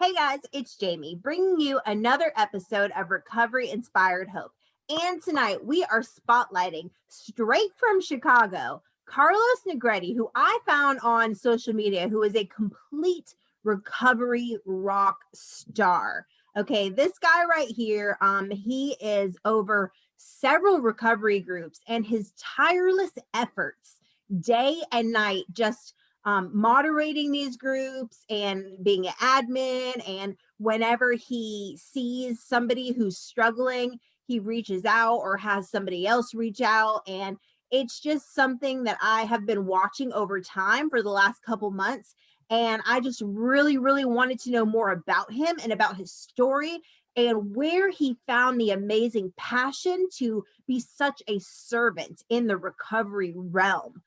Hey guys, it's Jamie bringing you another episode of Recovery Inspired Hope. And tonight we are spotlighting straight from Chicago, Carlos Negrete, who I found on social media, who is a complete recovery rock star. Okay, this guy right here, he is over several recovery groups, and his tireless efforts day and night just moderating these groups and being an admin. And whenever he sees somebody who's struggling, he reaches out or has somebody else reach out. And it's just something that I have been watching over time for the last couple months. And I just really, really wanted to know more about him and about his story and where he found the amazing passion to be such a servant in the recovery realm.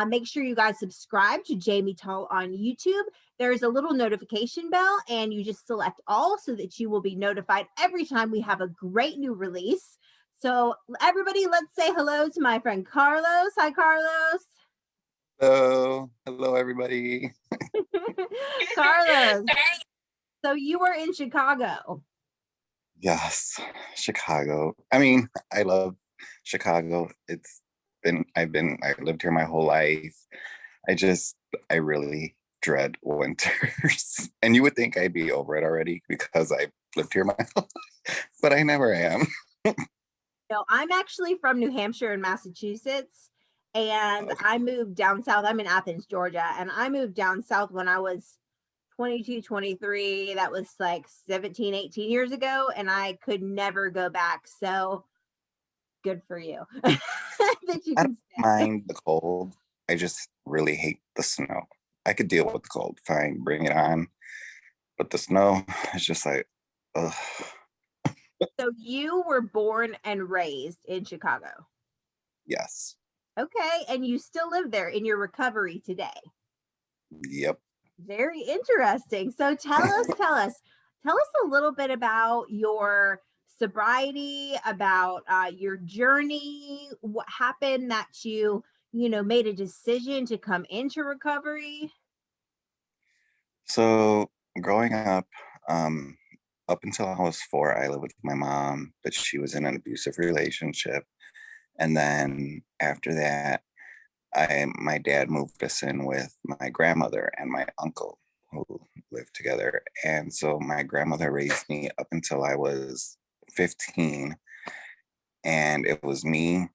Make sure you guys subscribe to Jamie Tull on YouTube. There's a little notification bell, and you just select all so that you will be notified every time we have a great new release. So, everybody, let's say hello to my friend Carlos. Hi, Carlos. Hello, everybody. Carlos, so you were in Chicago. Yes, Chicago. I mean, I love Chicago. I lived here my whole life. I really dread winters. And you would think I'd be over it already because I lived here my whole life, but I never am. No, I'm actually from New Hampshire and Massachusetts, and I moved down south. I'm in Athens, Georgia, and I moved down south when I was 22, 23. That was like 17, 18 years ago, and I could never go back. So good for you that you I can don't stay. mind the cold. I just really hate the snow. I could deal with the cold, fine, bring it on. But the snow is just like, ugh. So you were born and raised in Chicago. Yes. Okay, and you still live there in your recovery today. Yep. Very interesting. So tell us a little bit about your sobriety, about your journey, what happened that you made a decision to come into recovery. So growing um, up until I was 4, I lived with my mom, but she was in an abusive relationship. And then after that, my dad moved us in with my grandmother and my uncle who lived together. And so my grandmother raised me up until I was 15. And it was me,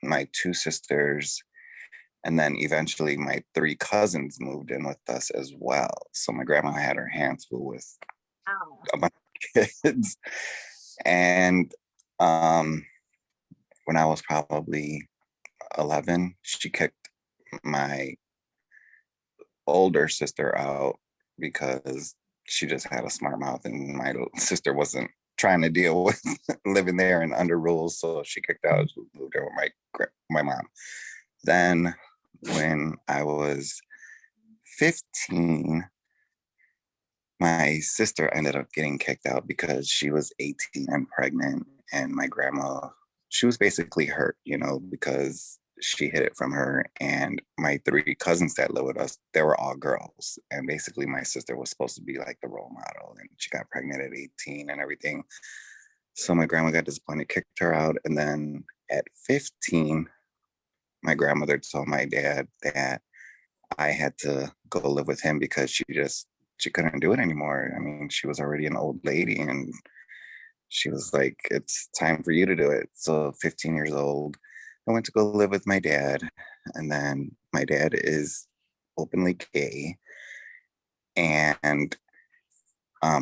my 2 sisters, and then eventually my 3 cousins moved in with us as well. So my grandma had her hands full with Wow. a bunch of kids. And when I was probably 11, she kicked my older sister out because she just had a smart mouth, and my sister wasn't trying to deal with living there and under rules. So she kicked out, moved her with my mom. Then when I was 15, my sister ended up getting kicked out because she was 18 and pregnant. And my grandma, she was basically hurt, because she hid it from her. And my 3 cousins that live with us, they were all girls. And basically, my sister was supposed to be like the role model. And she got pregnant at 18 and everything. So my grandma got disappointed, kicked her out. And then at 15, my grandmother told my dad that I had to go live with him because she couldn't do it anymore. I mean, she was already an old lady, and she was like, it's time for you to do it. So 15 years old, I went to go live with my dad. And then my dad is openly gay. And I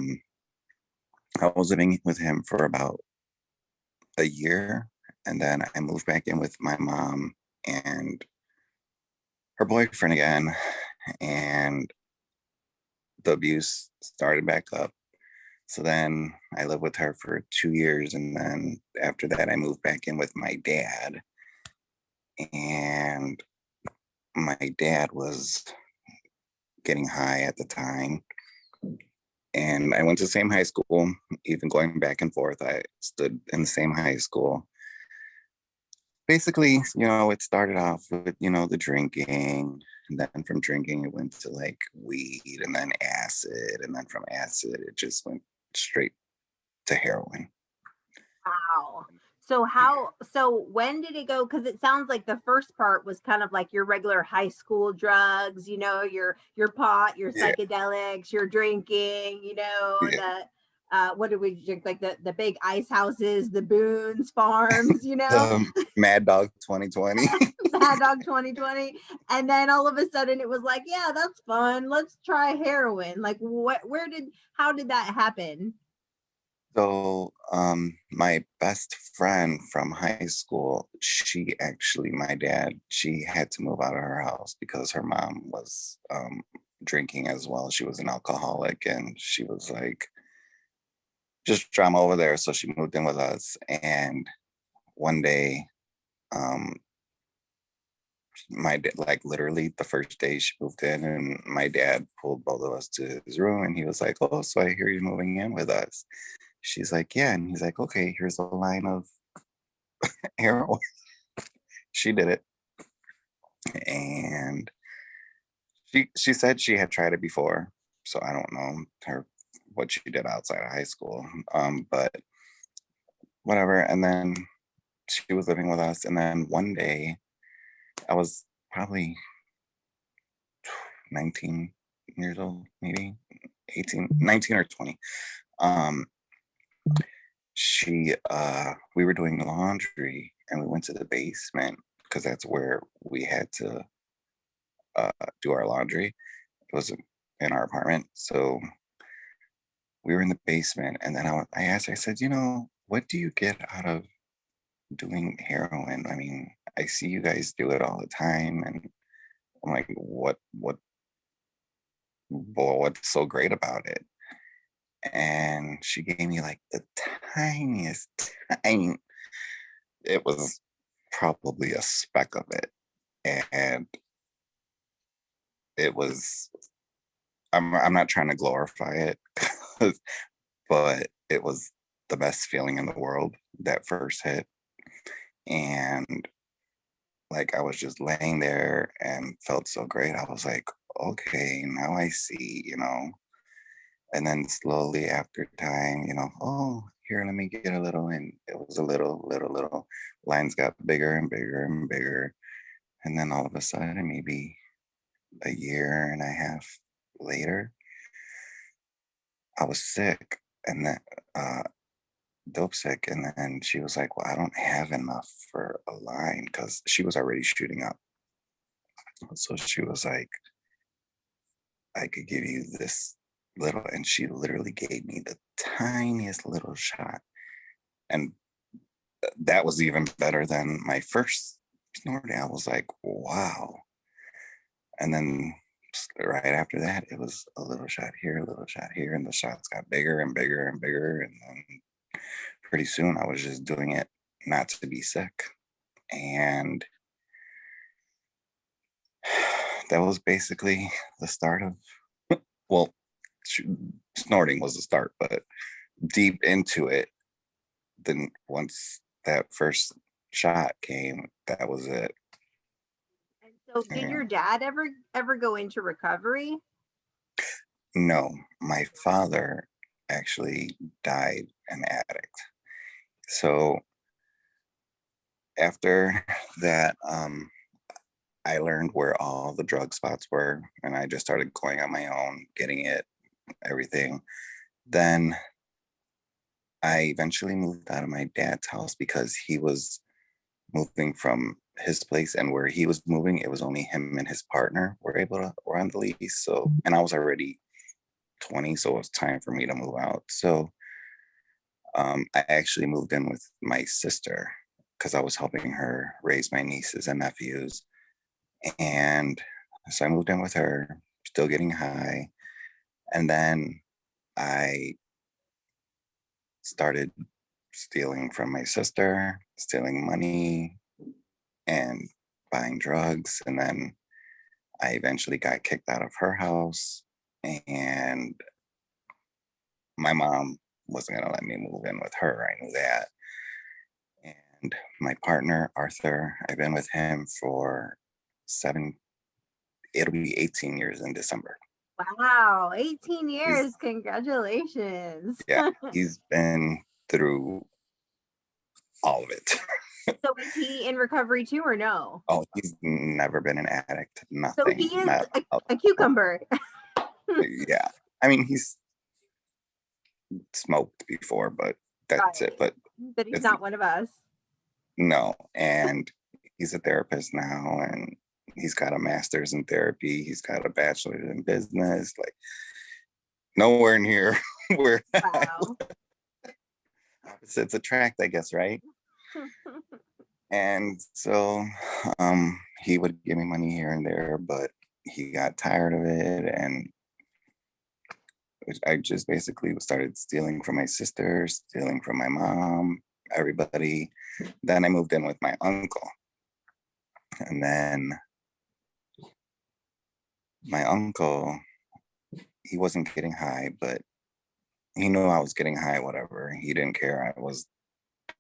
was living with him for about a year. And then I moved back in with my mom and her boyfriend again. And the abuse started back up. So then I lived with her for 2 years. And then after that, I moved back in with my dad. And my dad was getting high at the time. And I went to the same high school, even going back and forth. I stood in the same high school. basically, it started off with, the drinking. And then from drinking, it went to like weed and then acid. And then from acid, it just went straight to heroin. Wow. So when did it go? Because it sounds like the first part was kind of like your regular high school drugs, your pot, your Yeah. psychedelics, your drinking, Yeah. the what did we drink? Like the big ice houses, the Boone's farms, Mad Dog 2020. Mad Dog 2020. And then all of a sudden it was like, yeah, that's fun. Let's try heroin. Like how did that happen? So, my best friend from high school, she actually, my dad, she had to move out of her house because her mom was drinking as well. She was an alcoholic, and she was like, just drama over there. So she moved in with us. And one day, um, like literally the first day she moved in, and my dad pulled both of us to his room, and he was like, "Oh, so I hear you're moving in with us." She's like, "Yeah." And he's like, "Okay, here's a line of heroin." She did it. And she said she had tried it before. So I don't know what she did outside of high school. But whatever. And then she was living with us. And then one day I was probably 19 years old, maybe 18, 19 or 20. Um, we were doing laundry, and we went to the basement because that's where we had to uh, do our laundry. It was in our apartment. So we were in the basement, and then I asked her, I said, what do you get out of doing heroin? I mean, I see you guys do it all the time. And I'm like, what's so great about it? And she gave me like the tiniest, tiny, it was probably a speck of it. And it was, I'm not trying to glorify it, but it was the best feeling in the world, that first hit. And like I was just laying there and felt so great. I was like, okay, now I see, And then slowly after time, oh, here, let me get a little. And it was a little, little, little. Lines got bigger and bigger and bigger. And then all of a sudden, maybe a year and a half later, I was sick. And then dope sick. And then she was like, well, I don't have enough for a line, because she was already shooting up. So she was like, I could give you this little. And she literally gave me the tiniest little shot. And that was even better than my first snorting. I was like, wow. And then right after that, it was a little shot here, a little shot here. And the shots got bigger and bigger and bigger. And then pretty soon I was just doing it not to be sick. And that was basically the start of, well, snorting was the start, but deep into it, then once that first shot came, that was it. And so did Yeah. your dad ever go into recovery? No, my father actually died an addict. So after that, I learned where all the drug spots were, and I just started going on my own, getting it, everything. Then I eventually moved out of my dad's house because he was moving from his place, and where he was moving, it was only him and his partner were on the lease. So, and I was already 20, so it was time for me to move out. So I actually moved in with my sister because I was helping her raise my nieces and nephews. And so I moved in with her, still getting high. And then I started stealing from my sister, stealing money, and buying drugs. And then I eventually got kicked out of her house. And my mom wasn't going to let me move in with her. I knew that. And And my partner, Arthur, I've been with him for it'll be 18 years in December. Wow, 18 He's, years. Congratulations. yeah, he's been through all of it. So is he in recovery too or no? Oh, he's never been an addict, So he nothing. is Not, a cucumber. yeah. I mean, he's smoked before, but that's it. Right. But But he's it's not one of us. no. And he's a therapist now, and he's got a master's in therapy. He's got a bachelor's in business. Like nowhere near where Wow. opposites attract, I guess, right? And so he would give me money here and there, but he got tired of it, and I just basically started stealing from my sister, stealing from my mom, everybody. Then I moved in with my uncle. And then my uncle, he wasn't getting high, but he knew I was getting high, whatever. He didn't care. I was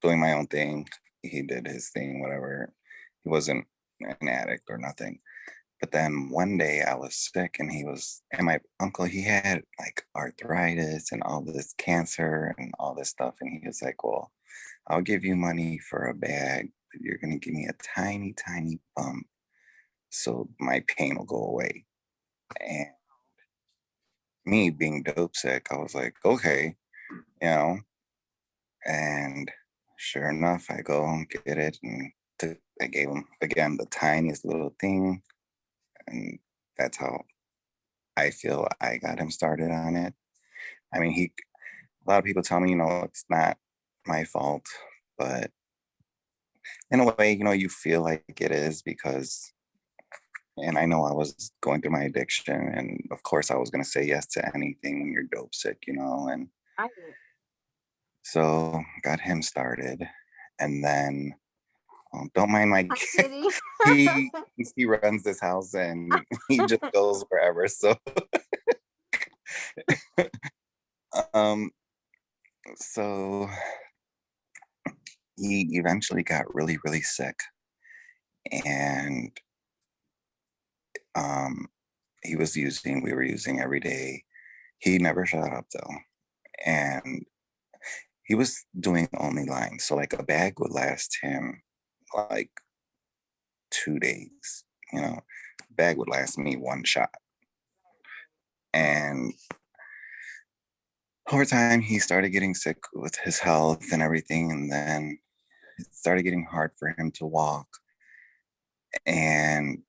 doing my own thing. He did his thing, whatever. He wasn't an addict or nothing. But then one day I was sick and my uncle, he had like arthritis and all this cancer and all this stuff. And he was like, well, I'll give you money for a bag, but you're going to give me a tiny, tiny bump so my pain will go away. And me being dope sick, I was like, okay, you know, and sure enough, I go and get it. And I gave him again the tiniest little thing. And that's how I feel I got him started on it. I mean, a lot of people tell me, it's not my fault, but in a way, you feel like it is because, and I know I was going through my addiction, and of course, I was going to say yes to anything when you're dope sick, and I so got him started, and then don't mind my I'm kid. kidding. He runs this house and he just goes wherever. So, um, so he eventually got really, really sick, and um, we were using every day. He never shut up though, and he was doing only lines. So like a bag would last him like 2 days. Bag would last me one shot, and over time he started getting sick with his health and everything, and then it started getting hard for him to walk. And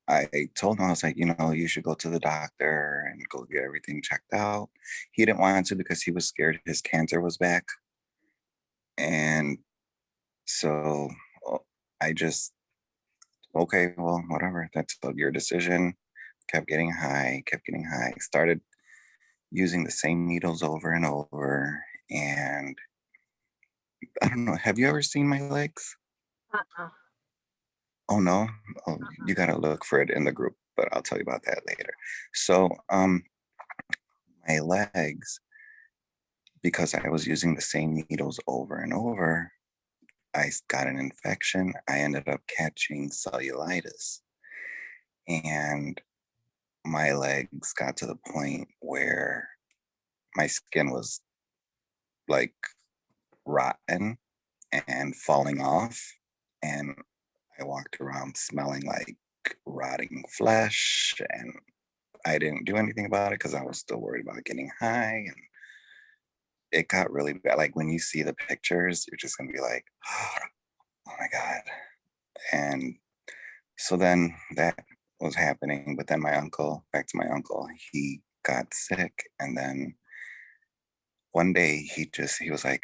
I told him, I was like, you should go to the doctor and go get everything checked out. He didn't want to because he was scared his cancer was back. And so I just, okay, well, whatever. That's your decision. Kept getting high, kept getting high. Started using the same needles over and over. And I don't know, have you ever seen my legs? Uh-uh. Oh no. Oh, you gotta look for it in the group, but I'll tell you about that later. So my legs, because I was using the same needles over and over, I got an infection. I ended up catching cellulitis. And my legs got to the point where my skin was like rotten and falling off. And I walked around smelling like rotting flesh. And I didn't do anything about it because I was still worried about getting high. And it got really bad. Like when you see the pictures, you're just going to be like, oh my God. And so then that was happening. But then back to my uncle, he got sick. And then one day he was like,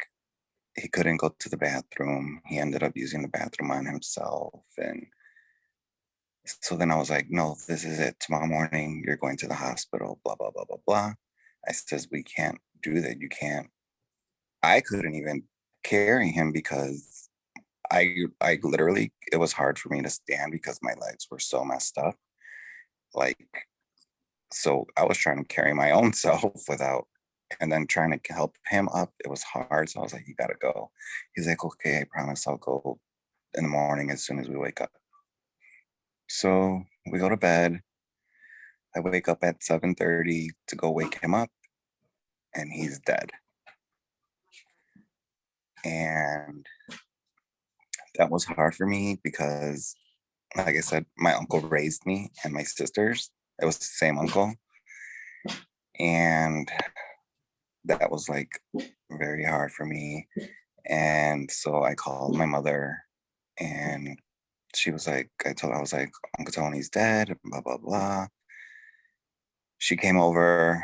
he couldn't go to the bathroom. He ended up using the bathroom on himself. And so then I was like, no, this is it. Tomorrow morning, you're going to the hospital, blah, blah, blah, blah, blah. I says, we can't do that. You can't. I couldn't even carry him because I literally, it was hard for me to stand because my legs were so messed up. Like, so I was trying to carry my own self without And then trying to help him up, it was hard. So I was like, you gotta go. He's like, okay, I promise I'll go in the morning as soon as we wake up. So we go to bed. I wake up at 7:30 to go wake him up, and he's dead. And that was hard for me because, like I said, my uncle raised me and my sisters. It was the same uncle. And that was like very hard for me. And so I called my mother, and she was like, I was like, Uncle Tony's dead, blah, blah, blah. She came over,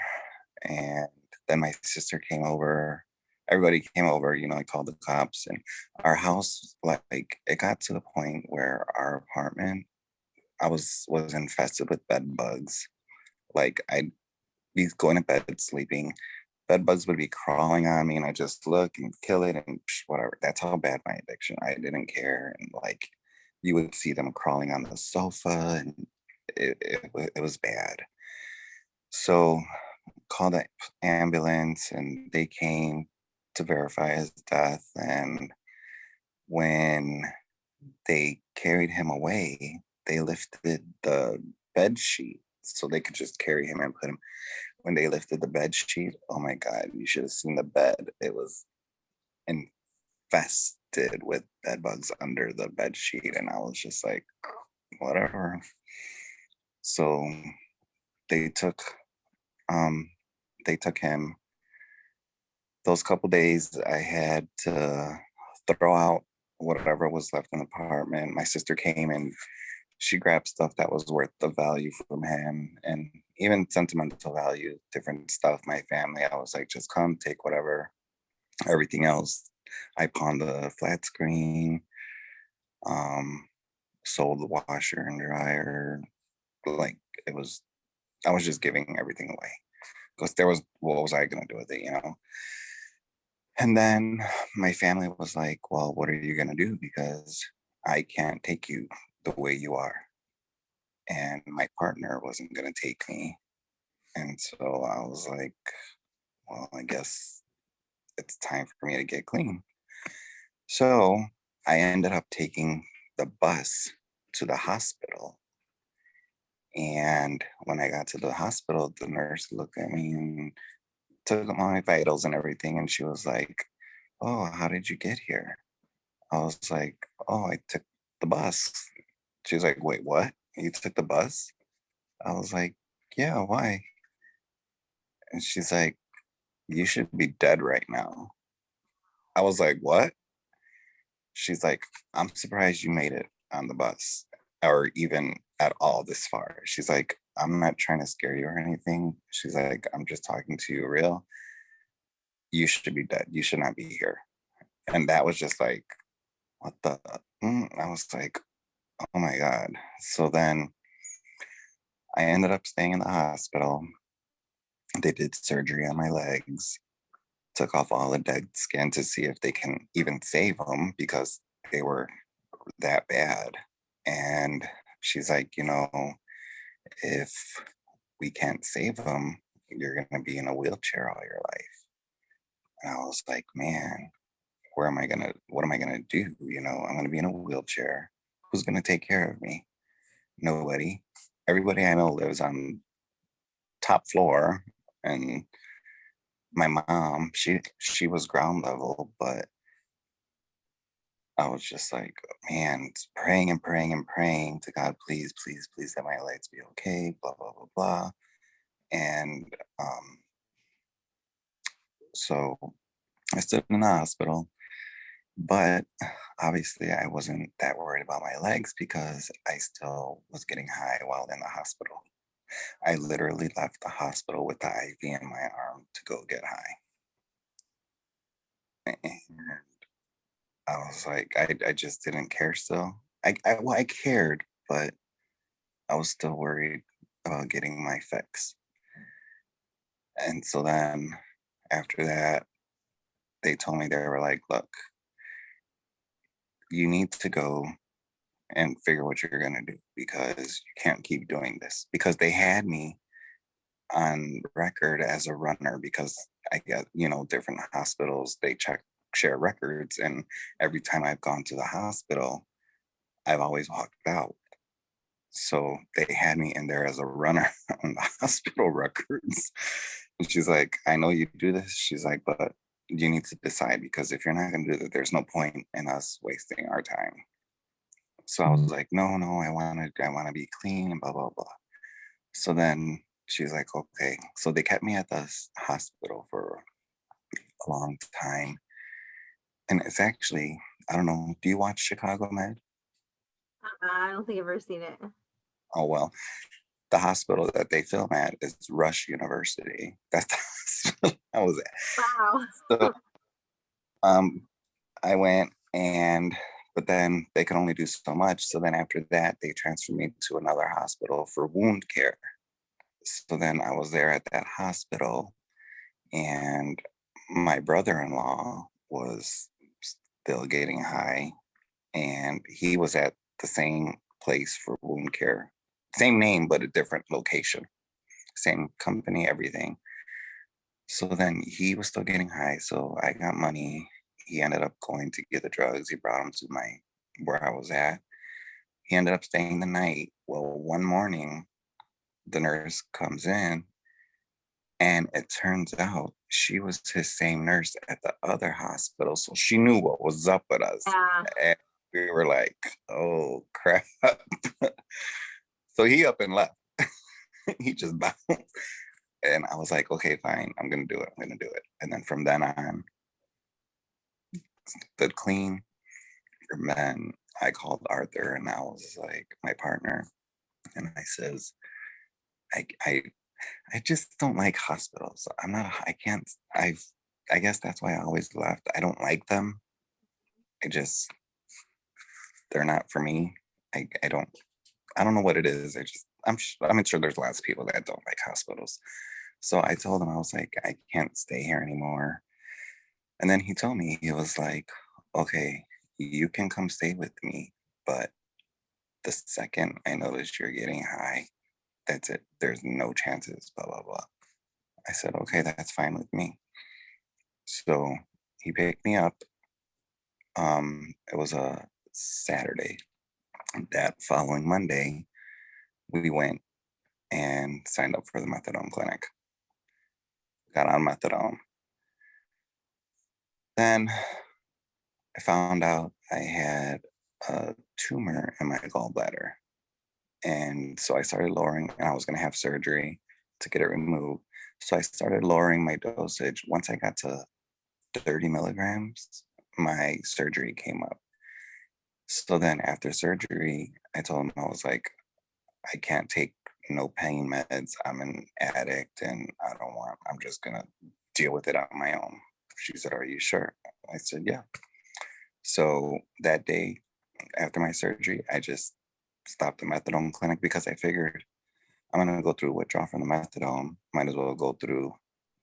and then my sister came over. Everybody came over, I called the cops, and our house, like it got to the point where our apartment, I was infested with bed bugs. Like I'd be going to bed sleeping, bed bugs would be crawling on me, and I just look and kill it and whatever. That's how bad my addiction. I didn't care, and like you would see them crawling on the sofa, and it was bad. So called the ambulance, and they came to verify his death. And when they carried him away, they lifted the bed sheet so they could just carry him and put him. When they lifted the bed sheet, oh my God, you should have seen the bed. It was infested with bed bugs under the bed sheet. And I was just like, whatever. So they took um they took him. Those couple days I had to throw out whatever was left in the apartment. My sister came, and she grabbed stuff that was worth the value from him, and even sentimental value, different stuff. My family, I was like, just come, take whatever. Everything else, I pawned the flat screen, um, sold the washer and dryer. Like it was, I was just giving everything away because what was I gonna do with it? And then my family was like, well, what are you gonna do? Because I can't take you the way you are. And my partner wasn't gonna take me. And so I was like, well, I guess it's time for me to get clean. So I ended up taking the bus to the hospital. And when I got to the hospital, the nurse looked at me and took my vitals and everything. And she was like, oh, how did you get here? I was like, oh, I took the bus. She was like, wait, what? You took the bus? I was like, yeah, why? And she's like, you should be dead right now. I was like, what? She's like, I'm surprised you made it on the bus or even at all this far. She's like, I'm not trying to scare you or anything. She's like, I'm just talking to you real. You should be dead. You should not be here. And that was just like, what the? I was like, oh my God. So then I ended up staying in the hospital. They did surgery on my legs, took off all the dead skin to see if they can even save them because they were that bad. And she's like, if we can't save them, you're going to be in a wheelchair all your life. And I was like, man, what am I going to do? I'm going to be in a wheelchair. Who's going to take care of me? Nobody. Everybody I know lives on top floor, and my mom, she was ground level, but I was just like, man, praying and praying and praying to God, please, please, please let my legs be okay, blah, blah, blah, blah. And so I stood in the hospital, but obviously I wasn't that worried about my legs because I still was getting high while in the hospital. I literally left the hospital with the IV in my arm to go get high. And I was like, I just didn't care still. Well, I cared, but I was still worried about getting my fix. And so then after that, they told me, they were like, look, you need to go and figure what you're going to do because you can't keep doing this. Because they had me on record as a runner because I get, different hospitals, they share records. And every time I've gone to the hospital, I've always walked out. So they had me in there as a runner on the hospital records. And she's like, I know you do this. She's like, but you need to decide, because if you're not going to do that, there's no point in us wasting our time. So I was like, no, I want to be clean and blah, blah, blah. So then she's like, okay. So they kept me at the hospital for a long time. And it's actually, I don't know, do you watch Chicago Med? I don't think I've ever seen it. Oh, well, the hospital that they film at is Rush University. That's the hospital I was at. Wow. So I went, but then they could only do so much. So then after that, they transferred me to another hospital for wound care. So then I was there at that hospital, and my brother-in-law was still getting high, and he was at the same place for wound care. Same name, but a different location. Same company, everything. So then he was still getting high. So I got money. He ended up going to get the drugs. He brought them to where I was at. He ended up staying the night. Well, one morning, the nurse comes in, and it turns out she was his same nurse at the other hospital. So she knew what was up with us. Yeah. And we were like, oh, crap. So he up and left. He just bounced. And I was like, okay, fine. I'm going to do it. And then from then on, stood clean. And then I called Arthur, and I was like, my partner. And I says, I just don't like hospitals. I guess that's why I always left. I don't like them. They're not for me. I don't know what it is. I'm sure there's lots of people that don't like hospitals. So I told him, I was like, I can't stay here anymore. And then he told me, he was like, okay, you can come stay with me, but the second I notice you're getting high, that's it. There's no chances, blah, blah, blah. I said, okay, that's fine with me. So he picked me up. It was a Saturday. That following Monday, we went and signed up for the methadone clinic. Got on methadone. Then I found out I had a tumor in my gallbladder. And so I started lowering, and I was going to have surgery to get it removed. So I started lowering my dosage. Once I got to 30 milligrams, my surgery came up. So then after surgery, I told him, I was like, I can't take no pain meds. I'm an addict, and I'm just going to deal with it on my own. She said, are you sure? I said, yeah. So that day after my surgery, I just stopped the methadone clinic, because I figured I'm going to go through withdrawal from the methadone. Might as well go through,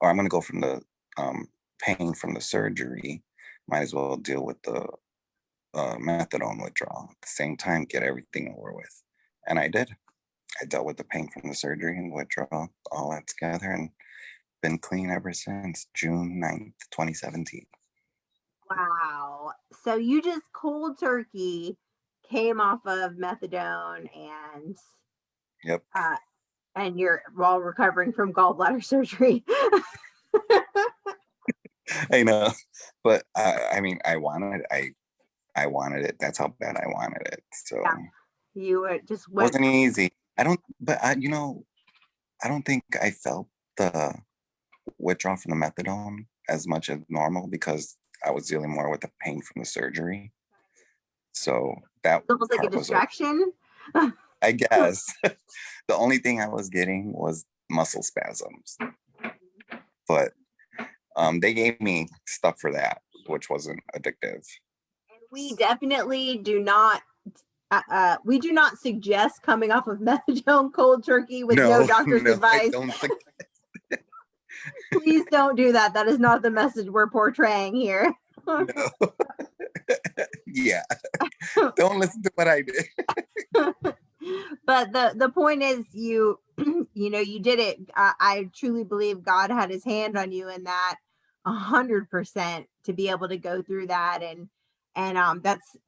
or I'm going to go from the pain from the surgery. Might as well deal with the methadone withdrawal at the same time, get everything over with. And I did. I dealt with the pain from the surgery and withdrawal all that together, and been clean ever since June 9th, 2017. Wow. So you just cold turkey came off of methadone Yep. And you're while recovering from gallbladder surgery. I know, but I mean, I wanted it. That's how bad I wanted it. So Yeah. You just it went. wasn't easy. I don't think I felt the withdrawal from the methadone as much as normal, because I was dealing more with the pain from the surgery. So that It's almost like a part was okay, distraction. I guess. The only thing I was getting was muscle spasms, but they gave me stuff for that, which wasn't addictive. We definitely do not we do not suggest coming off of methadone cold turkey with no doctor's advice. Please don't do that. That is not the message we're portraying here. No. Yeah. Don't listen to what I did. But the point is, you you did it. I truly believe God had his hand on you in that 100% to be able to go through that. And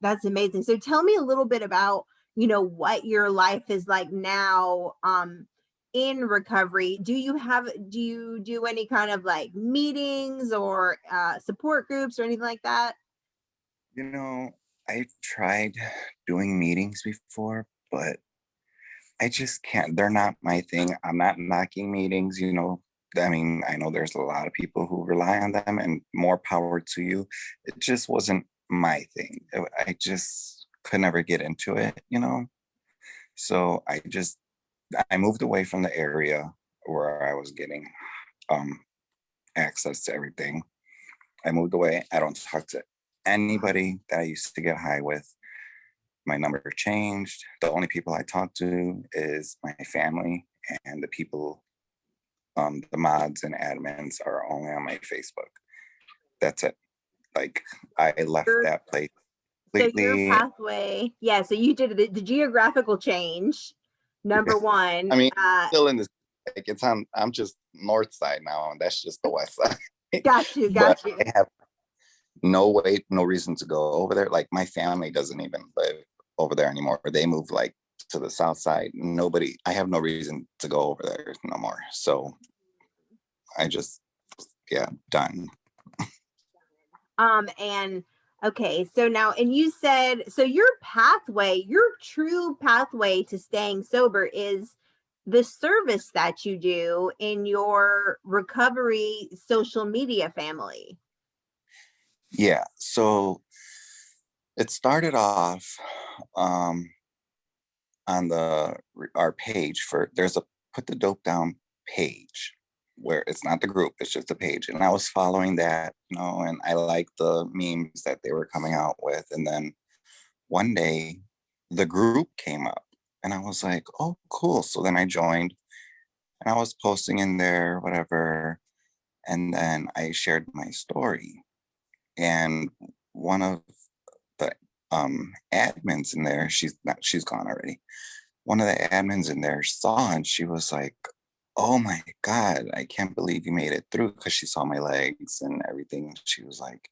that's amazing. So tell me a little bit about, what your life is like now, in recovery. Do you do any kind of like meetings or support groups or anything like that? I tried doing meetings before, but I just can't. They're not my thing. I'm not knocking meetings. I mean, I know there's a lot of people who rely on them, and more power to you. It just wasn't my thing. I just could never get into it. So I moved away from the area where I was getting um access to everything. I moved away. I don't talk to anybody that I used to get high with. My number changed. The only people I talk to is my family, and the people, the mods and admins are only on my Facebook. That's it. Like, I left Your that place So your completely. pathway, yeah. So you did the geographical change. Number one, I mean, still in this, like, I'm just north side now, and that's just the west side. got you, But got you. I have no way, no reason to go over there. Like, my family doesn't even live over there anymore. They moved like to the south side. I have no reason to go over there no more. So I just, yeah, done. And okay, so now, and you said, so your true pathway to staying sober is the service that you do in your recovery social media family. Yeah. So it started off um, on our page there's a Put the Dope Down page where it's not the group, it's just a page. And I was following that, and I liked the memes that they were coming out with. And then one day the group came up and I was like, oh, cool. So then I joined and I was posting in there, whatever. And then I shared my story. And one of the admins in there, she's gone already. One of the admins in there saw, and she was like, oh my God, I can't believe you made it through, because she saw my legs and everything. She was like,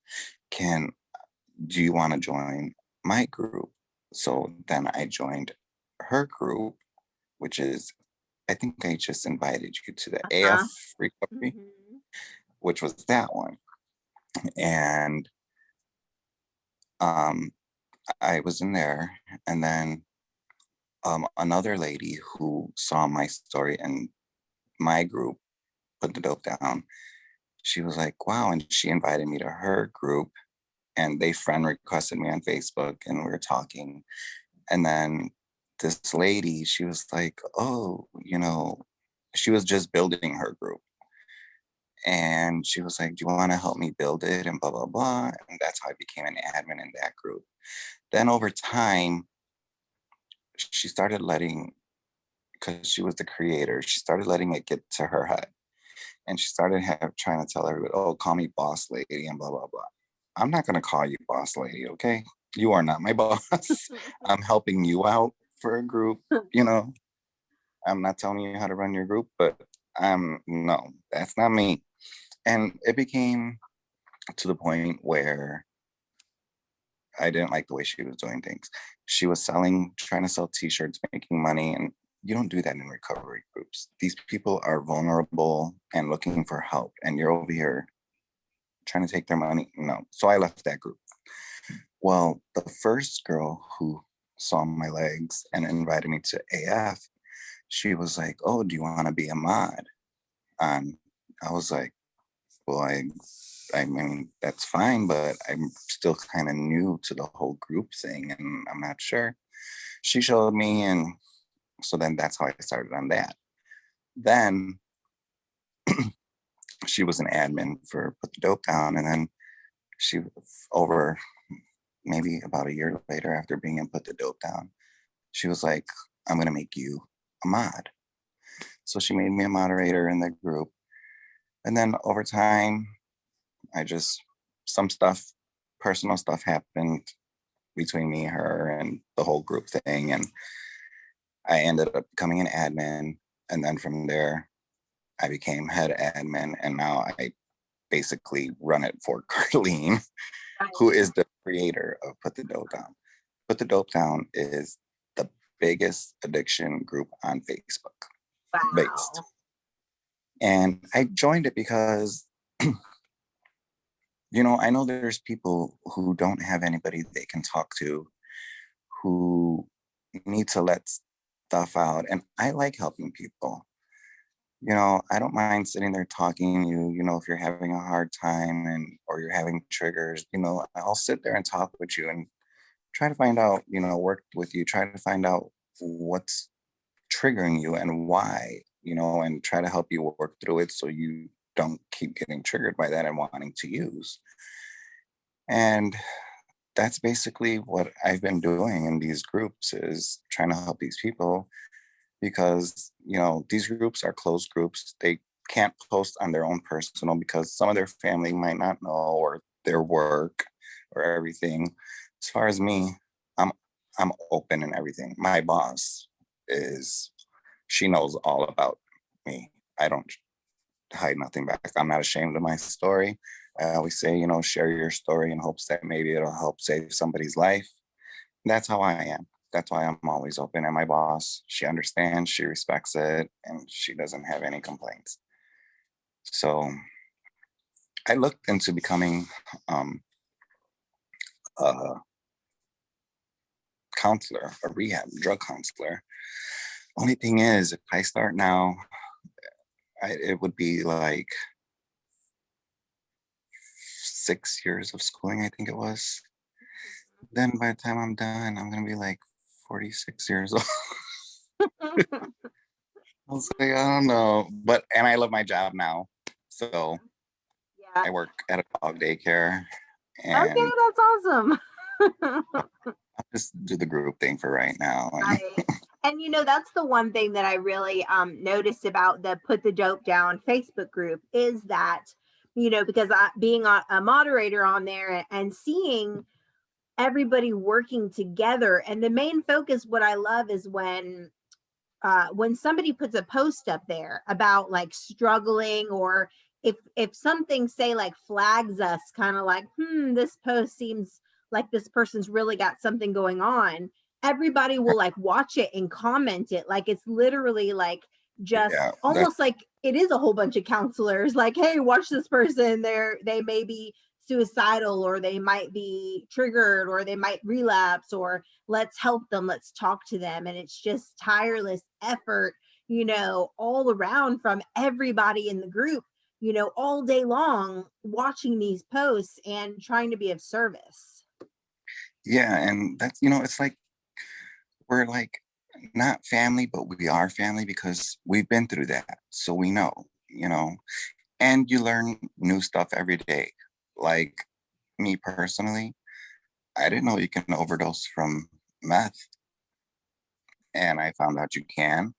can do you want to join my group? So then I joined her group, which is, I think I just invited you to the AF Uh-huh. recovery, Mhm. which was that one. And um, I was in there, and then another lady who saw my story and my group, Put the Dope Down, she was like, wow. And she invited me to her group, and they friend requested me on Facebook, and we were talking. And then this lady, she was like, oh, she was just building her group. And she was like, do you want to help me build it? And blah, blah, blah. And that's how I became an admin in that group. Then over time, she started letting, because she was the creator, she started letting it get to her head. And she started trying to tell everybody, oh, call me boss lady and blah, blah, blah. I'm not going to call you boss lady, okay? You are not my boss. I'm helping you out for a group, you know. I'm not telling you how to run your group, but no, that's not me. And it became to the point where I didn't like the way she was doing things. She was trying to sell t-shirts, making money, and you don't do that in recovery groups. These people are vulnerable and looking for help, and you're over here trying to take their money. No. So I left that group. Well, the first girl who saw my legs and invited me to AF, she was like, oh, do you want to be a mod? I was like, well, I mean, that's fine, but I'm still kind of new to the whole group thing, and I'm not sure. She showed me, and so then that's how I started on that. Then she was an admin for Put the Dope Down, and then she, over maybe about a year later, after being in Put the Dope Down, she was like, I'm gonna make you a mod. So she made me a moderator in the group. And then over time, I just, some stuff, personal stuff happened between me and her and the whole group thing. And I ended up becoming an admin. And then from there, I became head admin, and now I basically run it for Carlene, who is the creator of Put the Dope Down. Put the Dope Down is the biggest addiction group on Facebook based. Wow. And I joined it because, I know there's people who don't have anybody they can talk to, who need to let stuff out. And I like helping people. I don't mind sitting there talking to you, if you're having a hard time or you're having triggers, I'll sit there and talk with you and try to find out, work with you, try to find out what's triggering you and why, and try to help you work through it so you don't keep getting triggered by that and wanting to use. And that's basically what I've been doing in these groups, is trying to help these people, because these groups are closed groups. They can't post on their own personal because some of their family might not know, or their work or everything. As far as me, I'm open and everything. My boss she knows all about me. I don't hide nothing back. I'm not ashamed of my story. I always say, share your story in hopes that maybe it'll help save somebody's life. That's how I am. That's why I'm always open. And my boss, she understands, she respects it, and she doesn't have any complaints. So I looked into becoming a counselor, a rehab drug counselor. Only thing is, if I start now, it would be like 6 years of schooling, I think it was. Then by the time I'm done, I'm going to be like 46 years old. I was like, I don't know. And I love my job now. So Yeah. I work at a dog daycare. Okay, And that's awesome. I'll just do the group thing for right now. Right. And that's the one thing that I really noticed about the Put the Dope Down Facebook group is that, because being a moderator on there and seeing everybody working together, and the main focus, what I love is when somebody puts a post up there about like struggling, or if something, say, like flags us, kind of like, this post seems like this person's really got something going on, everybody will like watch it and comment it, like it's literally like just almost like it is a whole bunch of counselors, like, hey, watch this person, they may be suicidal, or they might be triggered, or they might relapse, or let's help them, let's talk to them. And it's just tireless effort, all around from everybody in the group, all day long, watching these posts and trying to be of service. Yeah, and that's, it's like we're like not family, but we are family because we've been through that. So we know, and you learn new stuff every day. Like me personally, I didn't know you can overdose from meth, and I found out you can.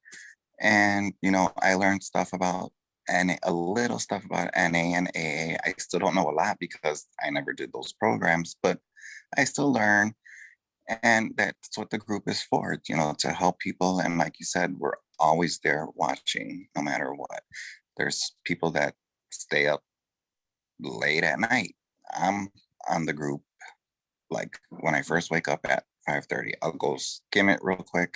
And I learned stuff about a little stuff about NA and AA. I still don't know a lot because I never did those programs, but I still learn. And that's what the group is for, to help people. And like you said, we're always there watching no matter what. There's people that stay up late at night. I'm on the group. Like when I first wake up at 5:30, I'll go skim it real quick.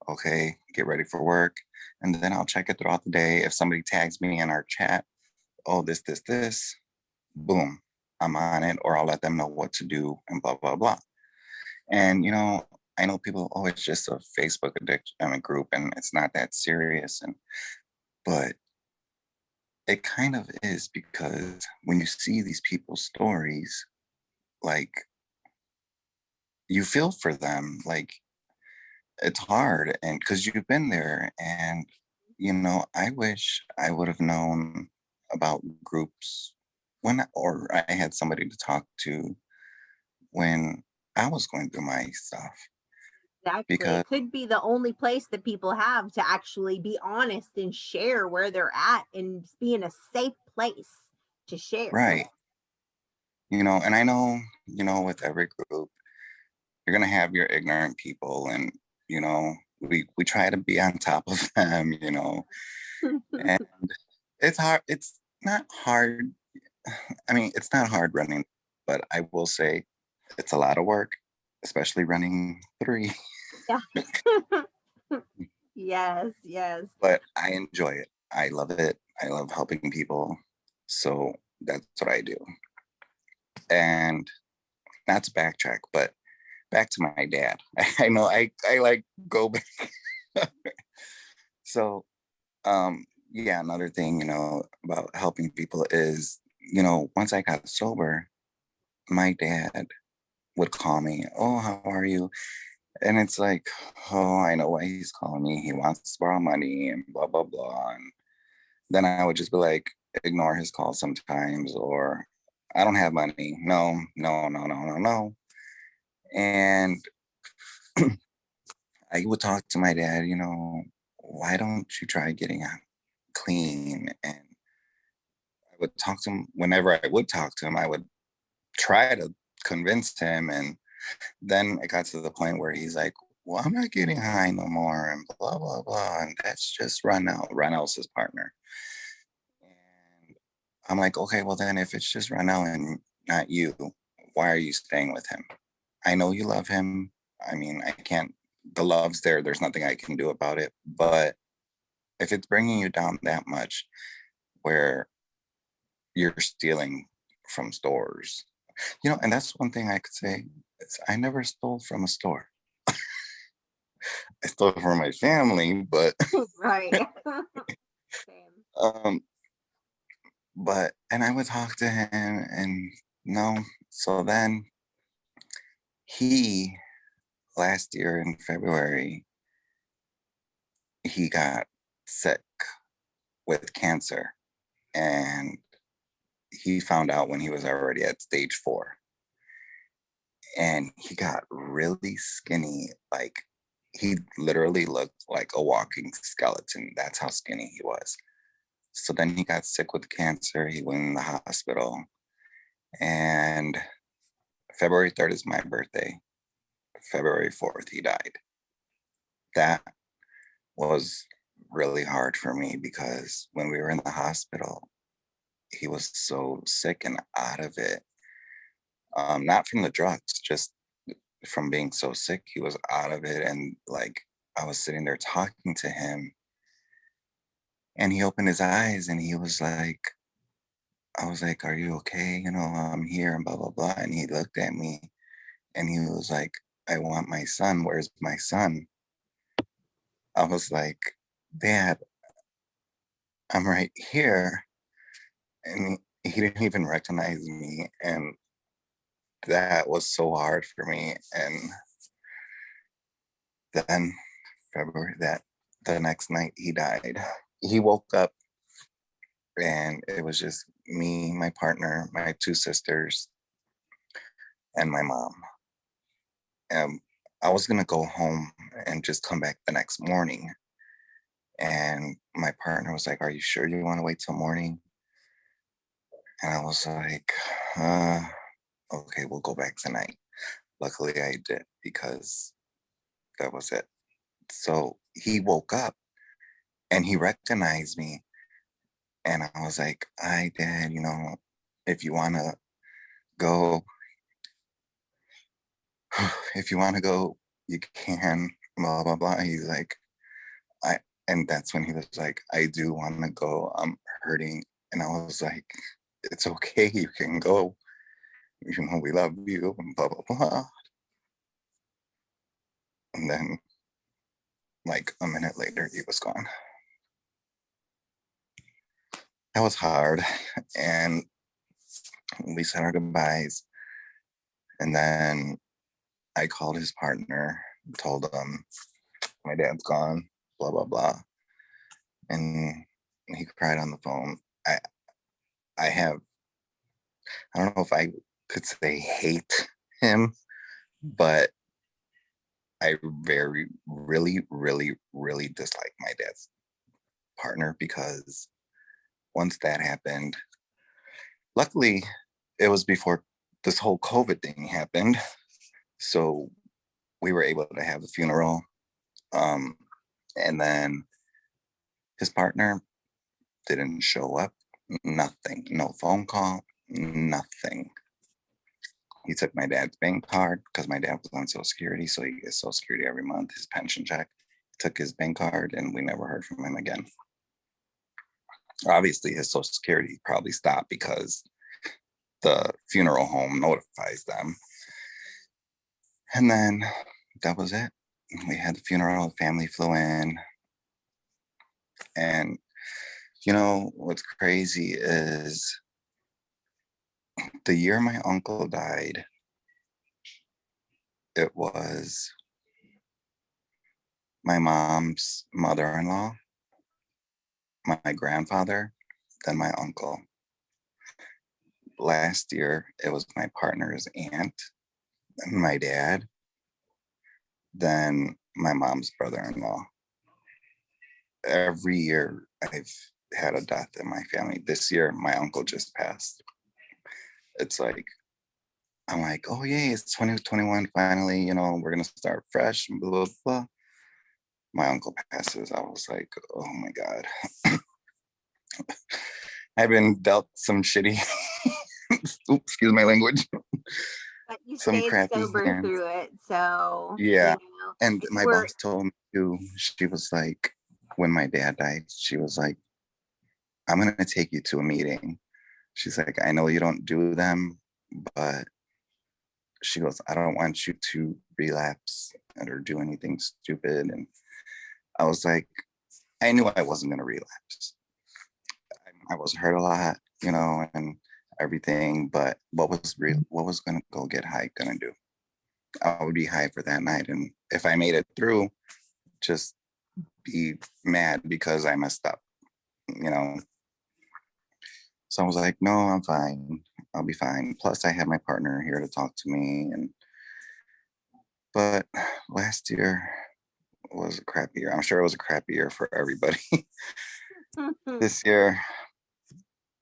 Okay, get ready for work. And then I'll check it throughout the day. If somebody tags me in our chat, oh, this, boom, I'm on it, or I'll let them know what to do and blah, blah, blah. And, I know people, oh, it's just a Facebook addiction group and it's not that serious. But it kind of is, because when you see these people's stories, like, you feel for them. Like, it's hard, and because you've been there. And I wish I would have known about groups or I had somebody to talk to when I was going through my stuff. Exactly. Because It could be the only place that people have to actually be honest and share where they're at, and be in a safe place to share. right, and I know, with every group you're going to have your ignorant people, and we try to be on top of them, you know. And it's hard. It's not hard. I mean, it's not hard running, but I will say it's a lot of work, especially running 3. Yeah. Yes, yes. But I enjoy it. I love it. I love helping people. So that's what I do. And not to backtrack, but back to my dad. I know I like go back. So yeah, another thing, you know, about helping people is, you know, once I got sober, my dad would call me, "Oh, how are you?" And it's like, "Oh, I know why he's calling me. He wants to borrow money and blah blah blah." And then I would just be like, ignore his calls sometimes, or I don't have money. No, no, no, no, no, no. And I would talk to my dad, you know, why don't you try getting out clean? And I would talk to him whenever I would talk to him, I would try to convince him. And then it got to the point where he's like, well, I'm not getting high no more, and blah, blah, blah. And that's just Ronell. Ronell's his partner. And I'm like, okay, well, then if it's just Ronell and not you, why are you staying with him? I know you love him. I mean, I can't, the love's there. There's nothing I can do about it. But if it's bringing you down that much where you're stealing from stores, you know, and that's one thing I could say is I never stole from a store. I stole from my family, but Right. Same. um, but and I would talk to him and no. So then he last year in February, he got sick with cancer, and he found out when he was already at stage 4, and he got really skinny. Like he literally looked like a walking skeleton. That's how skinny he was. So then he got sick with cancer. He went in the hospital, and February 3rd is my birthday. February 4th, he died. That was really hard for me because when we were in the hospital, he was so sick and out of it. Not from the drugs, just from being so sick, he was out of it. And like, I was sitting there talking to him, and he opened his eyes and he was like, I was like, are you okay? You know, I'm here and blah, blah, blah. And he looked at me and he was like, I want my son. Where's my son? I was like, Dad, I'm right here. And he didn't even recognize me. And that was so hard for me. And then February, that the next night he died. He woke up and it was just me, my partner, my 2 sisters, and my mom. Um, I was gonna go home and just come back the next morning. And my partner was like, "Are you sure you want to wait till morning?" And I was like, "Okay, we'll go back tonight." Luckily, I did because that was it. So he woke up and he recognized me, and I was like, "Hi, Dad. You know, if you wanna go, if you wanna go, you can." Blah blah blah. He's like, I, and that's when he was like, "I do want to go. I'm hurting," and I was like, "It's okay. You can go. You know, we love you." And blah blah blah. And then, like a minute later, he was gone. That was hard, and we said our goodbyes. And then I called his partner, told him my dad's gone. Blah blah blah, and he cried on the phone. I have, I don't know if I could say hate him, but I very, really, really, really dislike my dad's partner because once that happened, luckily it was before this whole COVID thing happened. So we were able to have the funeral. And then his partner didn't show up. Nothing. No phone call. Nothing. He took my dad's bank card because my dad was on Social Security, so he gets Social Security every month, his pension check. Took his bank card, and we never heard from him again. Obviously, his Social Security probably stopped because the funeral home notifies them. And then that was it. We had the funeral, the family flew in. And, you know, what's crazy is the year my uncle died, it was my mom's mother-in-law, my grandfather, then my uncle. Last year, it was my partner's aunt, and my dad, then my mom's brother-in-law. Every year I've had a death in my family. This year, my uncle just passed. It's like, I'm like, oh yay, it's 2021. Finally, you know, we're gonna start fresh and blah, blah, blah. My uncle passes. I was like, oh my God. I've been dealt some shitty, oops, excuse my language, But you some stayed crappy sober hands. through it. So, Yeah. And and you my were, boss told me too, she was like, when my dad died, she was like, I'm gonna take you to a meeting. She's like, I know you don't do them, but she goes, I don't want you to relapse or do anything stupid. And I was like, I knew I wasn't gonna relapse. I was hurt a lot, you know, and everything, but what was real, what was gonna go get high gonna do? I would be high for that night. And if I made it through, just be mad because I messed up, you know. So I was like, no, I'm fine. I'll be fine. Plus I had my partner here to talk to me. And but last year was a crappy year. I'm sure it was a crappy year for everybody. This year,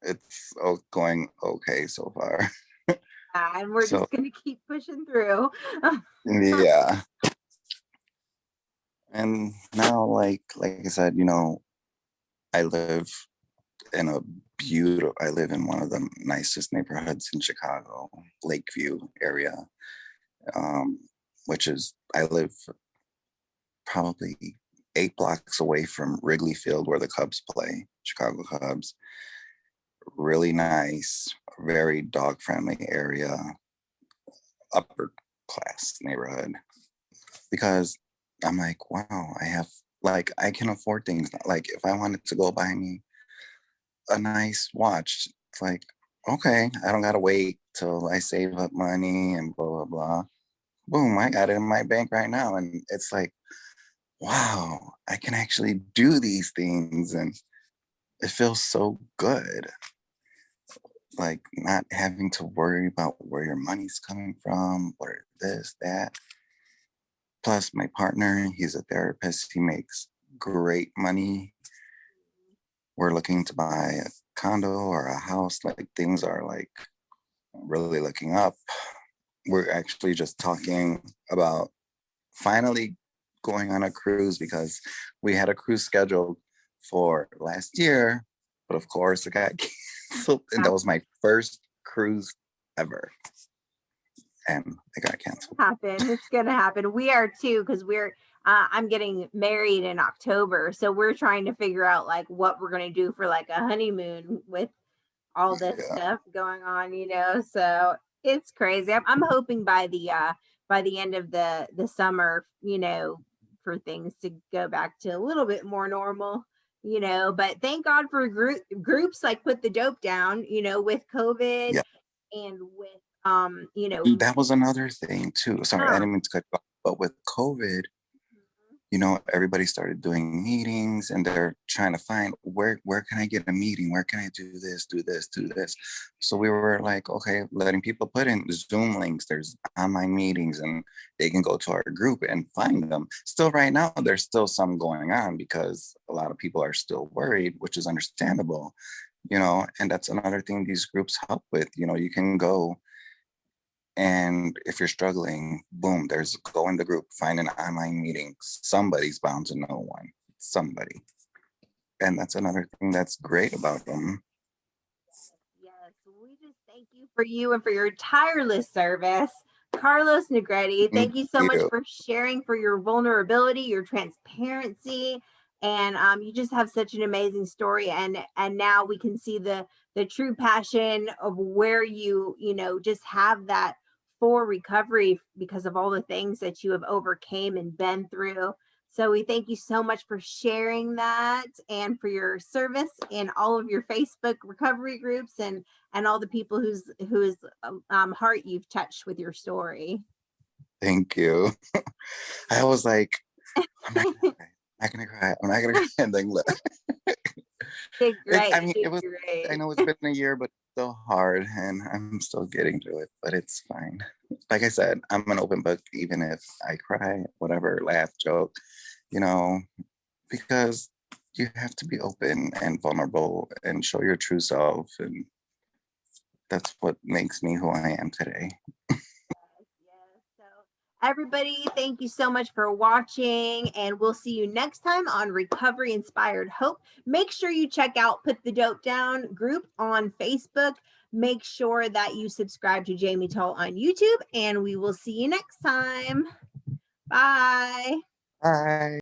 it's going okay so far. and we're So just gonna keep pushing through. yeah. And now, like I said, you know, I live in a I live in one of the nicest neighborhoods in Chicago, Lakeview area, um, which is, I live probably 8 blocks away from Wrigley Field where the Cubs play, Chicago Cubs. Really nice, very dog friendly area, upper class neighborhood. Because I'm like, wow, I have, like, I can afford things. Like, if I wanted to go buy me a nice watch, it's like, okay, I don't gotta wait till I save up money and blah, blah, blah. Boom, I got it in my bank right now. And it's like, wow, I can actually do these things. And it feels so good. Like not having to worry about where your money's coming from, or this, that. Plus, my partner, he's a therapist. He makes great money. We're looking to buy a condo or a house. Like things are like really looking up. We're actually just talking about finally going on a cruise because we had a cruise scheduled for last year, but of course it got canceled. And that was my first cruise ever. And it got canceled. Happen. It's gonna happen. We are too, because we're I'm getting married in October. So we're trying to figure out like what we're gonna do for like a honeymoon with all this Yeah. stuff going on, So it's crazy. I'm hoping by the end of the summer, for things to go back to a little bit more normal, but thank God for groups like Put the Dope Down, with COVID Yeah. and with That was another thing too. Sorry, I didn't mean to cut you off, but with COVID, you know, everybody started doing meetings and they're trying to find where can I get a meeting? Where can I do this, do this, do this? So we were like, okay, letting people put in Zoom links. There's online meetings and they can go to our group and find them. Still right now, there's still some going on because a lot of people are still worried, which is understandable, you know, and that's another thing these groups help with. You know, you can go And if you're struggling, boom, there's go in the group, find an online meeting. Somebody's bound to know one, somebody. And that's another thing that's great about them. Yes, we just thank you for you and for your tireless service. Carlos Negrete, thank you so much You. for sharing, for your vulnerability, your transparency, and you just have such an amazing story. And now we can see the true passion of where you know just have that for recovery because of all the things that you have overcame and been through. So we thank you so much for sharing that and for your service in all of your Facebook recovery groups and all the people whose heart you've touched with your story. Thank you. I was like, I'm not gonna cry. I'm not gonna cry. I'm not gonna cry. And then look. Did great. I mean, You it did was, I great. know it's been a year, but it's still hard and I'm still getting through it, but it's fine. Like I said, I'm an open book, even if I cry, whatever, laugh, joke, you know, because you have to be open and vulnerable and show your true self. And that's what makes me who I am today. Yes. So, everybody, thank you so much for watching, and we'll see you next time on Recovery Inspired Hope. Make sure you check out Put the Dope Down group on Facebook. Make sure that you subscribe to Jamie Toll on YouTube, and we will see you next time. Bye. Bye.